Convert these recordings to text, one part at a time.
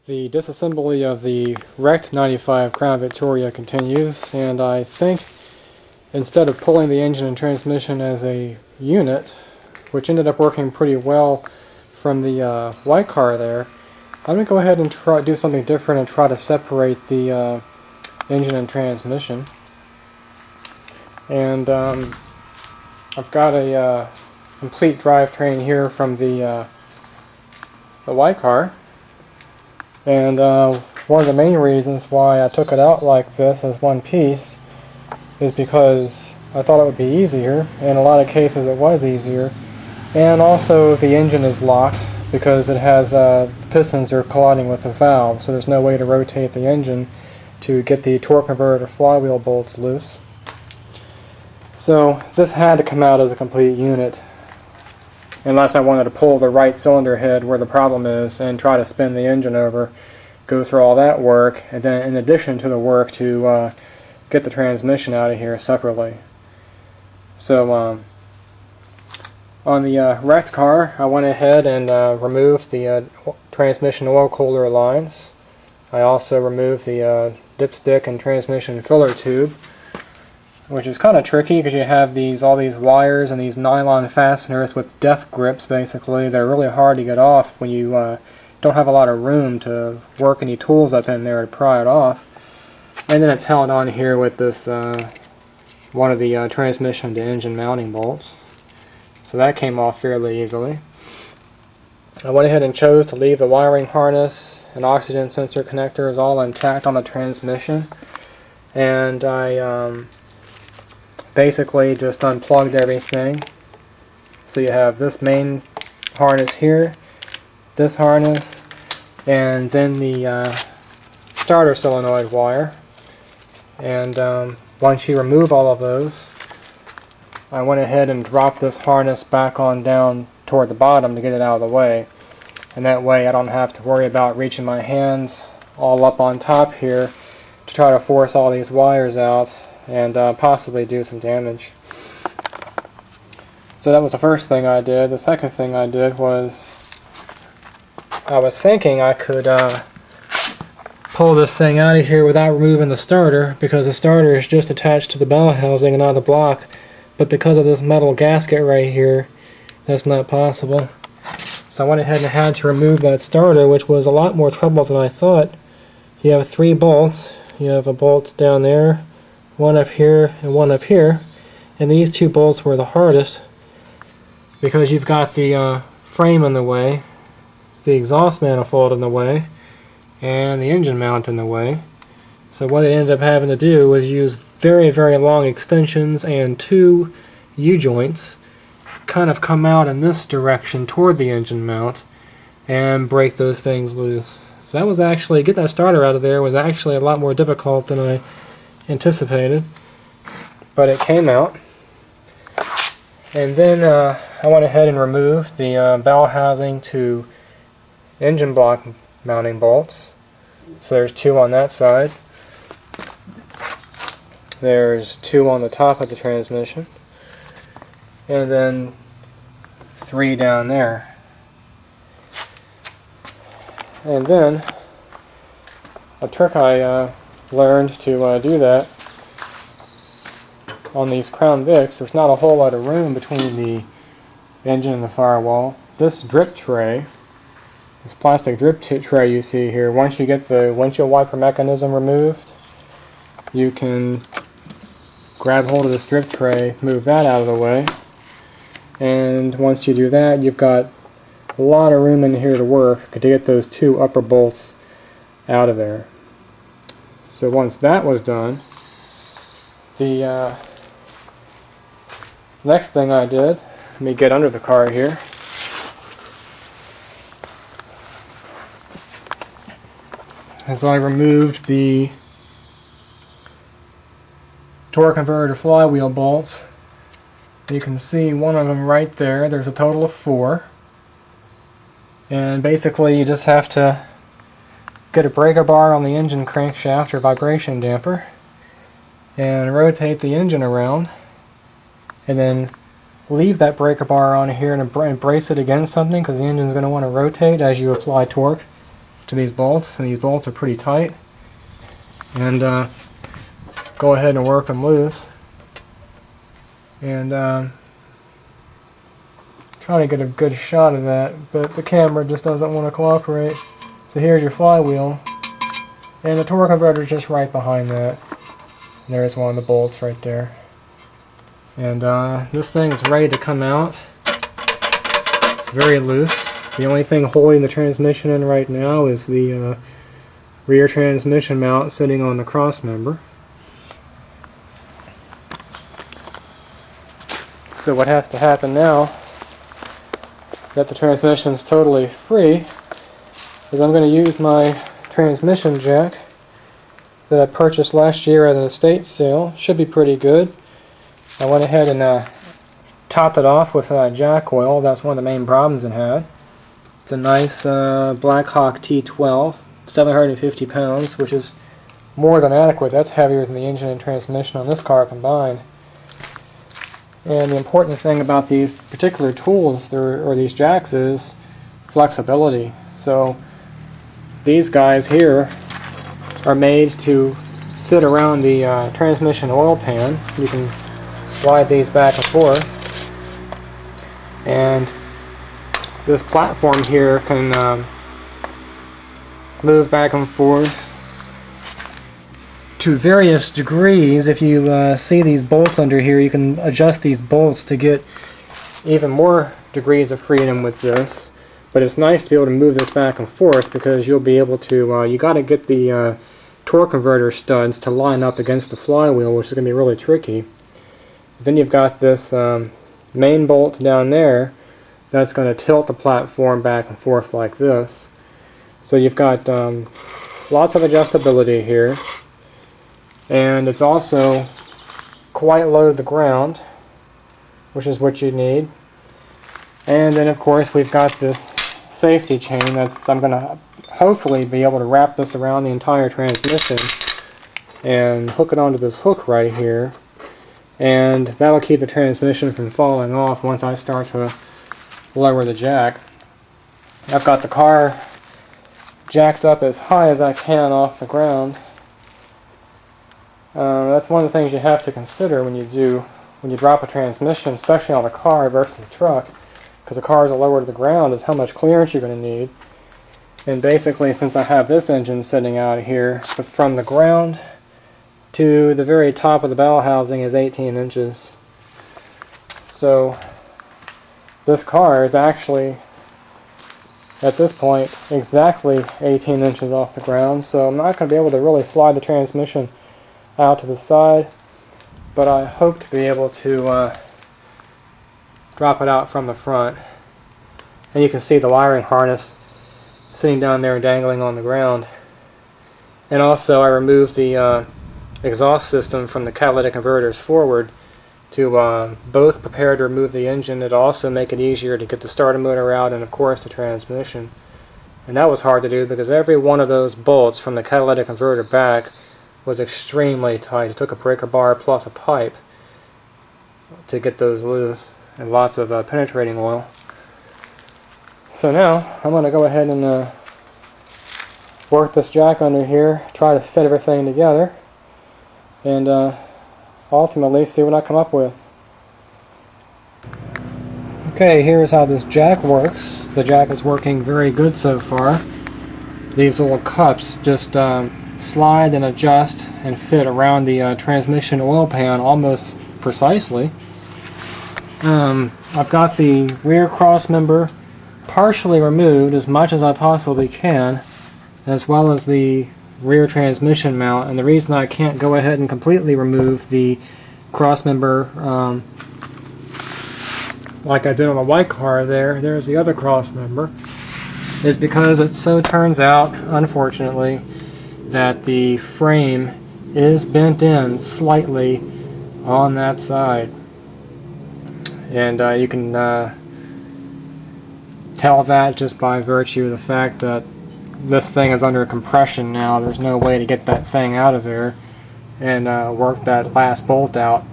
The disassembly of the wrecked 95 Crown Victoria continues, and I think instead of pulling the engine and transmission as a unit, which ended up working pretty well from the white car there, I'm going to go ahead and try do something different and try to separate the engine and transmission. And I've got a complete drivetrain here from the white car. And one of the main reasons why I took it out like this as one piece is because I thought it would be easier. In a lot of cases it was easier. And also the engine is locked because it has pistons are colliding with the valve, so there's no way to rotate the engine to get the torque converter flywheel bolts loose. So this had to come out as a complete unit, unless I wanted to pull the right cylinder head where the problem is and try to spin the engine over, go through all that work, and then in addition to the work to get the transmission out of here separately. So on the wrecked car, I went ahead and removed the transmission oil cooler lines. I also removed the dipstick and transmission filler tube, which is kind of tricky because you have all these wires and these nylon fasteners with death grips. Basically, they're really hard to get off when you don't have a lot of room to work any tools up in there to pry it off. And then it's held on here with this one of the transmission to engine mounting bolts. So that came off fairly easily. I went ahead and chose to leave the wiring harness and oxygen sensor connectors all intact on the transmission, and I basically just unplugged everything. So you have this main harness here, this harness, and then the starter solenoid wire. And once you remove all of those, I went ahead and dropped this harness back on down toward the bottom to get it out of the way. And that way I don't have to worry about reaching my hands all up on top here to try to force all these wires out and possibly do some damage. So that was the first thing I did. The second thing I did was I was thinking I could pull this thing out of here without removing the starter, because the starter is just attached to the bell housing and not the block. But because of this metal gasket right here, that's not possible. So I went ahead and had to remove that starter, which was a lot more trouble than I thought. You have 3 bolts. You have a bolt down there, one up here, and one up here. And these 2 bolts were the hardest because you've got the frame in the way, the exhaust manifold in the way, and the engine mount in the way. So what I ended up having to do was use very, very long extensions and 2 U-joints, kind of come out in this direction toward the engine mount, and break those things loose. So that was actually, get that starter out of there was actually a lot more difficult than I anticipated, but it came out. And then I went ahead and removed the bell housing to engine block mounting bolts. So there's 2 on that side. There's 2 on the top of the transmission. And then 3 down there. And then a trick I learned to do that on these Crown Vics, there's not a whole lot of room between the engine and the firewall. This drip tray, this plastic drip tray you see here, once you get the windshield wiper mechanism removed, you can grab hold of this drip tray, move that out of the way, and once you do that, you've got a lot of room in here to work to get those 2 upper bolts out of there. So once that was done, the next thing I did, let me get under the car here, is I removed the torque converter flywheel bolts. You can see one of them right there. There's a total of 4. And basically you just have to get a breaker bar on the engine crankshaft or vibration damper and rotate the engine around, and then leave that breaker bar on here and brace it against something, because the engine's going to want to rotate as you apply torque to these bolts, and these bolts are pretty tight. And go ahead and work them loose. And try to get a good shot of that, but the camera just doesn't want to cooperate. So here's your flywheel, and the torque converter is just right behind that. And there's one of the bolts right there. And this thing is ready to come out. It's very loose. The only thing holding the transmission in right now is the rear transmission mount sitting on the cross member. So what has to happen now, that the transmission is totally free, is I'm going to use my transmission jack that I purchased last year at an estate sale. Should be pretty good. I went ahead and topped it off with jack oil. That's one of the main problems it had. It's a nice Blackhawk T12, 750 pounds, which is more than adequate. That's heavier than the engine and transmission on this car combined. And the important thing about these particular tools, or these jacks, is flexibility. So these guys here are made to fit around the transmission oil pan. You can slide these back and forth. And this platform here can move back and forth to various degrees. If you see these bolts under here, you can adjust these bolts to get even more degrees of freedom with this. But it's nice to be able to move this back and forth, because you'll be able to, you got to get the torque converter studs to line up against the flywheel, which is going to be really tricky. Then you've got this main bolt down there that's going to tilt the platform back and forth like this. So you've got lots of adjustability here. And it's also quite low to the ground, which is what you need. And then of course we've got this safety chain that's, I'm going to hopefully be able to wrap this around the entire transmission and hook it onto this hook right here. And that'll keep the transmission from falling off once I start to lower the jack. I've got the car jacked up as high as I can off the ground. That's one of the things you have to consider when you drop a transmission, especially on a car versus a truck, because the cars are lower to the ground, is how much clearance you're going to need. And basically, since I have this engine sitting out here, from the ground to the very top of the bell housing is 18 inches. So this car is actually, at this point, exactly 18 inches off the ground, so I'm not going to be able to really slide the transmission out to the side, but I hope to be able to drop it out from the front. And you can see the wiring harness sitting down there dangling on the ground. And also I removed the exhaust system from the catalytic converters forward to both prepare to remove the engine and also make it easier to get the starter motor out, and of course the transmission. And that was hard to do because every one of those bolts from the catalytic converter back was extremely tight. It took a breaker bar plus a pipe to get those loose, and lots of penetrating oil. So now I'm going to go ahead and work this jack under here, try to fit everything together, and ultimately see what I come up with. Okay, here's how this jack works. The jack is working very good so far. These little cups just slide and adjust and fit around the transmission oil pan almost precisely. I've got the rear cross member partially removed as much as I possibly can, as well as the rear transmission mount. And the reason I can't go ahead and completely remove the cross member like I did on the white car there's the other cross member, is because it so turns out, unfortunately, that the frame is bent in slightly on that side. And you can tell that just by virtue of the fact that this thing is under compression now. There's no way to get that thing out of there and work that last bolt out.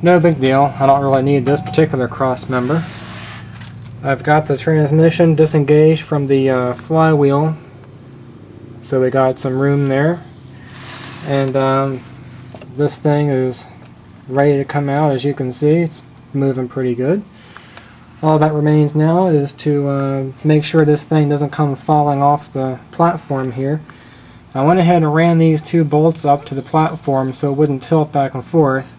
No big deal. I don't really need this particular cross member. I've got the transmission disengaged from the flywheel So we got some room there. And this thing is ready to come out. As you can see, it's moving pretty good. All that remains now is to make sure this thing doesn't come falling off the platform here. I went ahead and ran these two bolts up to the platform so it wouldn't tilt back and forth,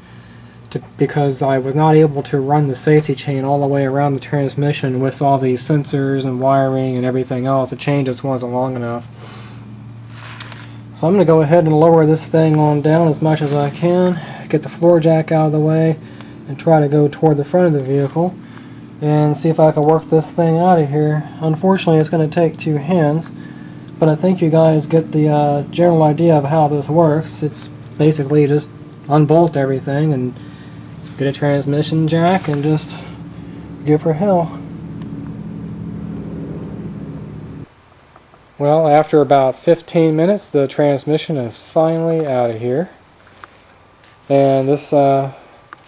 because I was not able to run the safety chain all the way around the transmission with all these sensors and wiring and everything else. The chain just wasn't long enough. So I'm going to go ahead and lower this thing on down as much as I can, get the floor jack out of the way, and try to go toward the front of the vehicle and see if I can work this thing out of here. Unfortunately, it's going to take two hands, but I think you guys get the general idea of how this works. It's basically just unbolt everything and get a transmission jack and just give her hell. Well, after about 15 minutes, the transmission is finally out of here. And this, for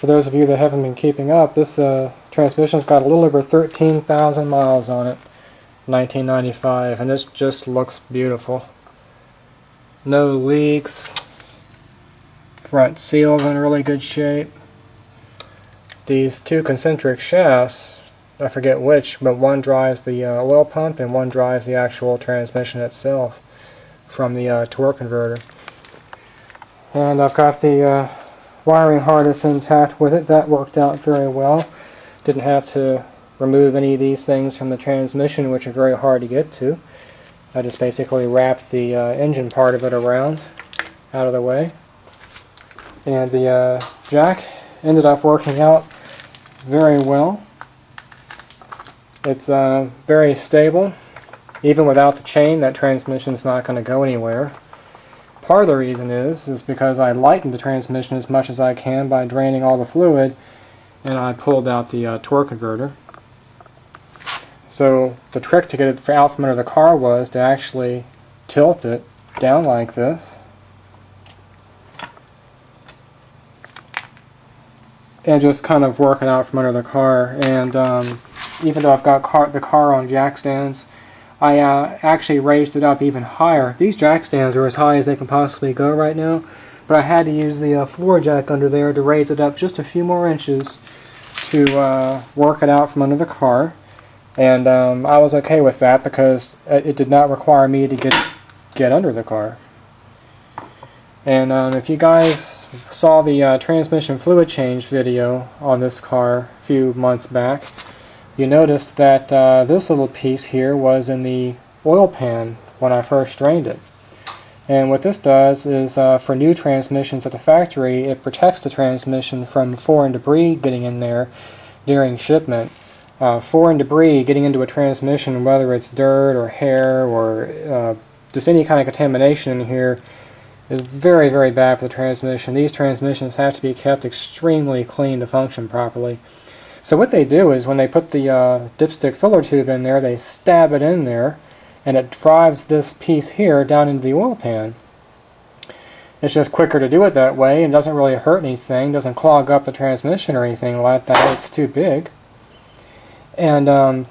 those of you that haven't been keeping up, this transmission's got a little over 13,000 miles on it, 1995, and this just looks beautiful. No leaks, front seal's in really good shape. These two concentric shafts, I forget which, but one drives the oil pump and one drives the actual transmission itself from the torque converter. And I've got the wiring harness intact with it. That worked out very well. Didn't have to remove any of these things from the transmission, which are very hard to get to. I just basically wrapped the engine part of it around, out of the way. And the jack ended up working out very well. It's very stable. Even without the chain, that transmission's not going to go anywhere. Part of the reason is because I lightened the transmission as much as I can by draining all the fluid, and I pulled out the torque converter. So the trick to get it out from under the car was to actually tilt it down like this, and just kind of work it out from under the car. And even though I've got the car on jack stands, I actually raised it up even higher. These jack stands are as high as they can possibly go right now, but I had to use the floor jack under there to raise it up just a few more inches to work it out from under the car. And I was okay with that because it did not require me to get under the car. And if you guys saw the transmission fluid change video on this car a few months back, you noticed that this little piece here was in the oil pan when I first drained it. And what this does is, for new transmissions at the factory, it protects the transmission from foreign debris getting in there during shipment. Foreign debris getting into a transmission, whether it's dirt or hair or just any kind of contamination in here, is very, very bad for the transmission. These transmissions have to be kept extremely clean to function properly. So what they do is when they put the dipstick filler tube in there, they stab it in there, and it drives this piece here down into the oil pan. It's just quicker to do it that way, and doesn't really hurt anything, doesn't clog up the transmission or anything like that. It's too big. And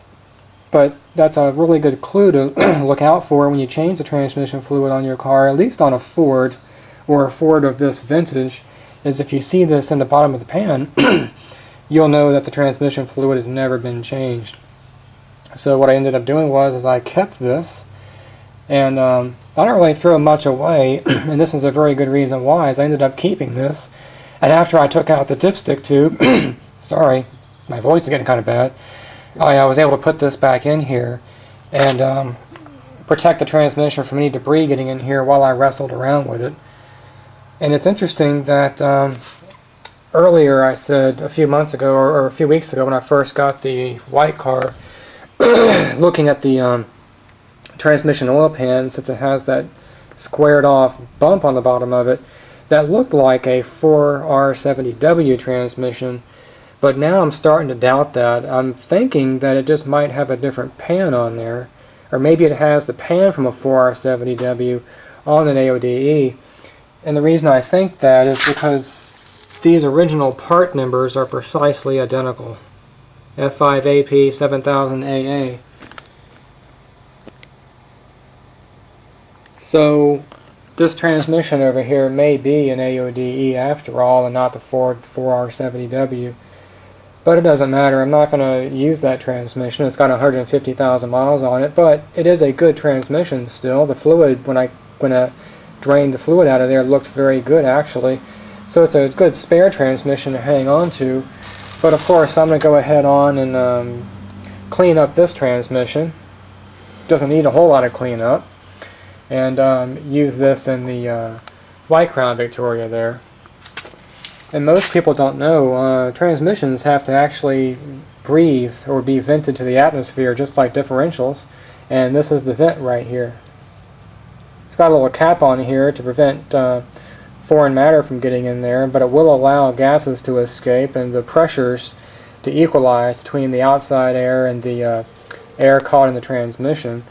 but that's a really good clue to look out for when you change the transmission fluid on your car, at least on a Ford or a Ford of this vintage, is if you see this in the bottom of the pan, you'll know that the transmission fluid has never been changed. So what I ended up doing was I kept this, and I don't really throw much away, and this is a very good reason why, is I ended up keeping this. And after I took out the dipstick tube, sorry, my voice is getting kind of bad, I was able to put this back in here and protect the transmission from any debris getting in here while I wrestled around with it. And it's interesting that earlier I said a few months ago, or a few weeks ago when I first got the white car, looking at the transmission oil pan, since it has that squared off bump on the bottom of it, that looked like a 4R70W transmission. But now I'm starting to doubt that. I'm thinking that it just might have a different pan on there. Or maybe it has the pan from a 4R70W on an AODE. And the reason I think that is because these original part numbers are precisely identical. F5AP 7000AA. So this transmission over here may be an AODE after all and not the Ford 4R70W. But it doesn't matter. I'm not going to use that transmission. It's got 150,000 miles on it, but it is a good transmission still. The fluid, when I drained the fluid out of there, looked very good actually. So it's a good spare transmission to hang on to. But of course I'm going to go ahead on and clean up this transmission. Doesn't need a whole lot of cleanup. And use this in the White Crown Victoria there. And most people don't know, transmissions have to actually breathe or be vented to the atmosphere just like differentials. And this is the vent right here. It's got a little cap on here to prevent foreign matter from getting in there, but it will allow gases to escape and the pressures to equalize between the outside air and the air caught in the transmission.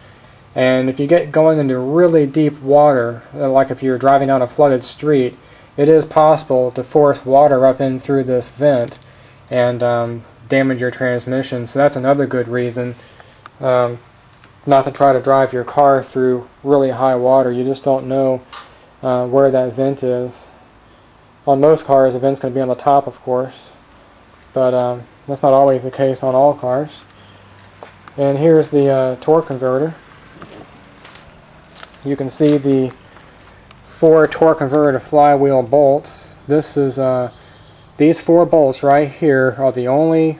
And if you get going into really deep water, like if you're driving down a flooded street, it is possible to force water up in through this vent and damage your transmission. So that's another good reason not to try to drive your car through really high water. You just don't know where that vent is. On most cars, the vent's going to be on the top, of course, but that's not always the case on all cars. And here's the torque converter. You can see the 4 torque converter flywheel bolts. This is these 4 bolts right here are the only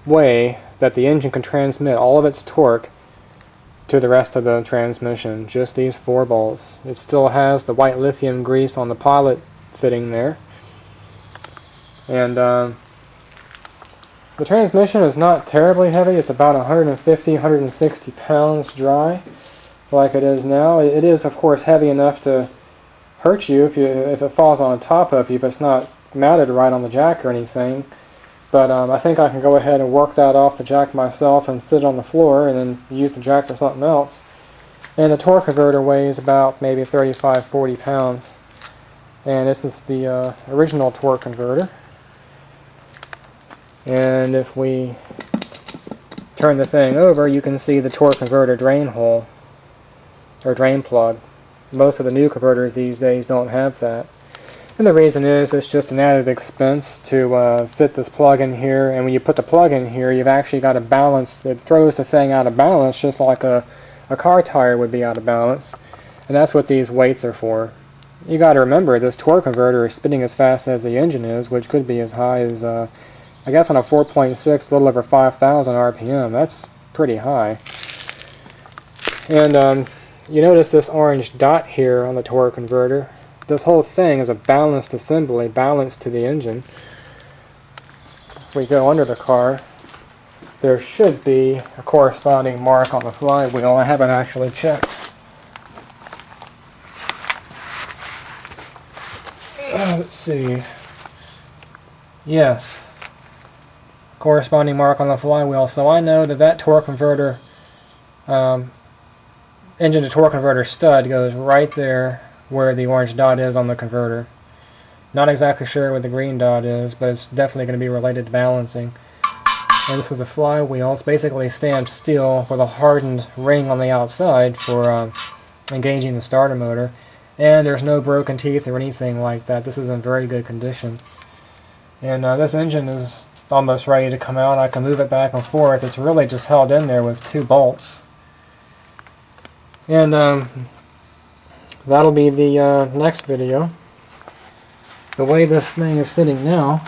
way that the engine can transmit all of its torque to the rest of the transmission. Just these 4 bolts. It still has the white lithium grease on the pilot fitting there. And the transmission is not terribly heavy. It's about 150-160 pounds dry, like it is now. It is, of course, heavy enough to hurt you if it falls on top of you, if it's not mounted right on the jack or anything. But I think I can go ahead and work that off the jack myself and sit on the floor and then use the jack for something else. And the torque converter weighs about maybe 35-40 pounds. And this is the original torque converter. And if we turn the thing over, you can see the torque converter drain hole, or drain plug. Most of the new converters these days don't have that. And the reason is it's just an added expense to fit this plug in here, and when you put the plug in here, you've actually got a balance that throws the thing out of balance just like a car tire would be out of balance. And that's what these weights are for. You got to remember, this torque converter is spinning as fast as the engine is, which could be as high as, I guess on a 4.6, a little over 5,000 RPM. That's pretty high. And you notice this orange dot here on the torque converter. This whole thing is a balanced assembly, balanced to the engine. If we go under the car, there should be a corresponding mark on the flywheel. I haven't actually checked. Let's see. Yes. Corresponding mark on the flywheel. So I know that that torque converter, engine to torque converter stud goes right there where the orange dot is on the converter. Not exactly sure where the green dot is, but it's definitely going to be related to balancing. And this is a flywheel. It's basically stamped steel with a hardened ring on the outside for engaging the starter motor. And there's no broken teeth or anything like that. This is in very good condition. And this engine is almost ready to come out. I can move it back and forth. It's really just held in there with 2 bolts. And that'll be the next video. The way this thing is sitting now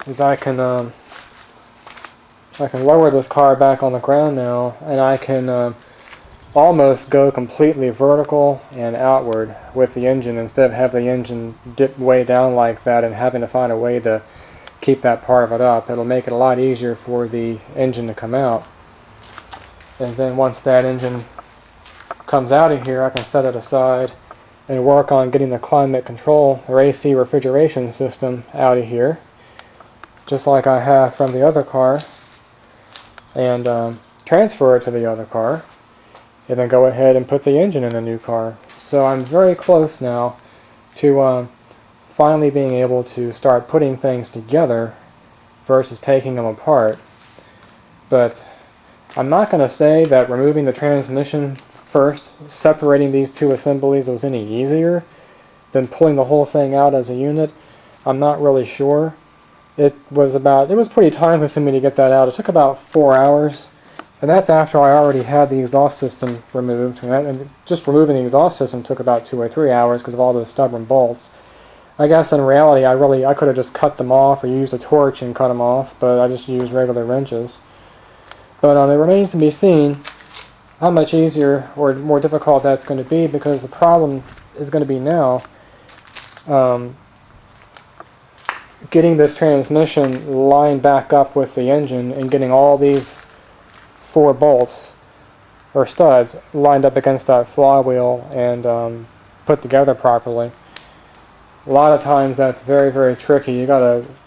is I can lower this car back on the ground now, and I can almost go completely vertical and outward with the engine instead of having the engine dip way down like that and having to find a way to keep that part of it up. It'll make it a lot easier for the engine to come out. And then once that engine comes out of here, I can set it aside and work on getting the climate control or AC refrigeration system out of here, just like I have from the other car, and transfer it to the other car, and then go ahead and put the engine in a new car. So I'm very close now to finally being able to start putting things together versus taking them apart. But I'm not going to say that removing the transmission first, separating these two assemblies, was any easier than pulling the whole thing out as a unit. I'm not really sure. It was pretty time consuming to get that out. It took about 4 hours, and that's after I already had the exhaust system removed. And just removing the exhaust system took about 2 or 3 hours because of all those stubborn bolts. I guess in reality I could have just cut them off or used a torch and cut them off, but I just used regular wrenches. But it remains to be seen how much easier or more difficult that's going to be, because the problem is going to be now getting this transmission lined back up with the engine and getting all these 4 bolts or studs lined up against that flywheel and put together properly. A lot of times that's very, very tricky.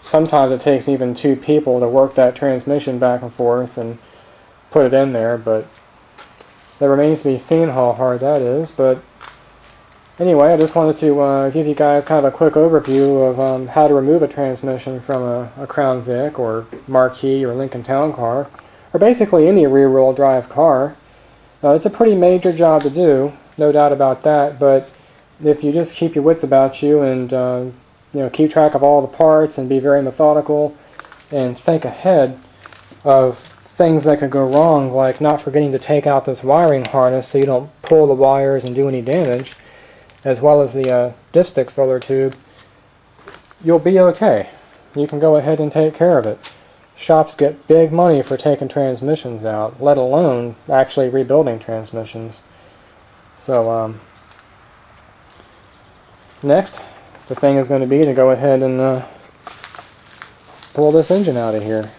Sometimes it takes even 2 people to work that transmission back and forth and put it in there, but it remains to be seen how hard that is. But anyway, I just wanted to give you guys kind of a quick overview of how to remove a transmission from a Crown Vic or Marquis or Lincoln Town Car, or basically any rear-wheel drive car. It's a pretty major job to do, no doubt about that, but if you just keep your wits about you and keep track of all the parts and be very methodical and think ahead of things that could go wrong, like not forgetting to take out this wiring harness so you don't pull the wires and do any damage, as well as the dipstick filler tube, you'll be okay. You can go ahead and take care of it. Shops get big money for taking transmissions out, let alone actually rebuilding transmissions. So next, the thing is going to be to go ahead and pull this engine out of here.